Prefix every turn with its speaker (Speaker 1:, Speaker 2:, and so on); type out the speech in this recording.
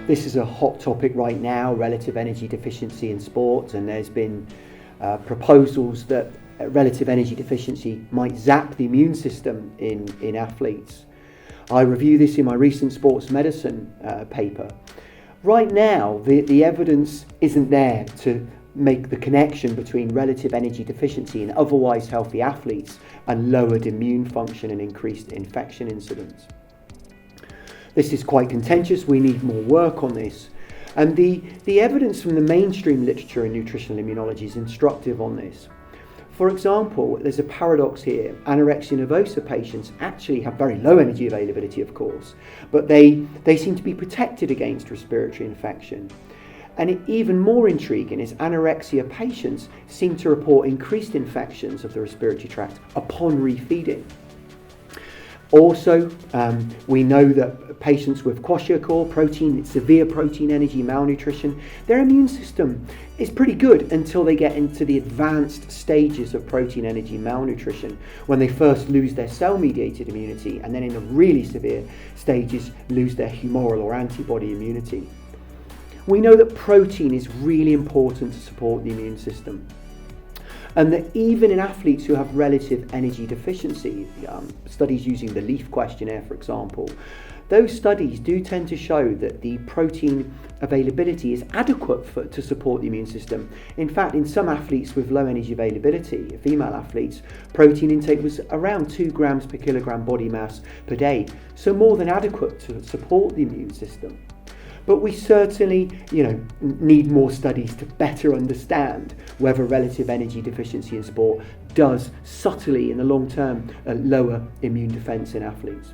Speaker 1: This is a hot topic right now, relative energy deficiency in sport, and there's been proposals that relative energy deficiency might zap the immune system in athletes. I review this in my recent sports medicine paper. Right now, the evidence isn't there to make the connection between relative energy deficiency in otherwise healthy athletes and lowered immune function and increased infection incidence. This is quite contentious. We need more work on this. And the evidence from the mainstream literature in nutritional immunology is instructive on this. For example, there's a paradox here. Anorexia nervosa patients actually have very low energy availability, of course, but they seem to be protected against respiratory infection. And even more intriguing is anorexia patients seem to report increased infections of the respiratory tract upon refeeding. Also, we know that patients with kwashiorkor, severe protein energy malnutrition, their immune system is pretty good until they get into the advanced stages of protein energy malnutrition, when they first lose their cell-mediated immunity, and then in the really severe stages lose their humoral or antibody immunity. We know that protein is really important to support the immune system, and that even in athletes who have relative energy deficiency, studies using the Leaf questionnaire, for example, those studies do tend to show that the protein availability is adequate to support the immune system. In fact, in some athletes with low energy availability, female athletes, protein intake was around 2 grams per kilogram body mass per day, so more than adequate to support the immune system. But we certainly, need more studies to better understand whether relative energy deficiency in sport does subtly, in the long term, lower immune defence in athletes.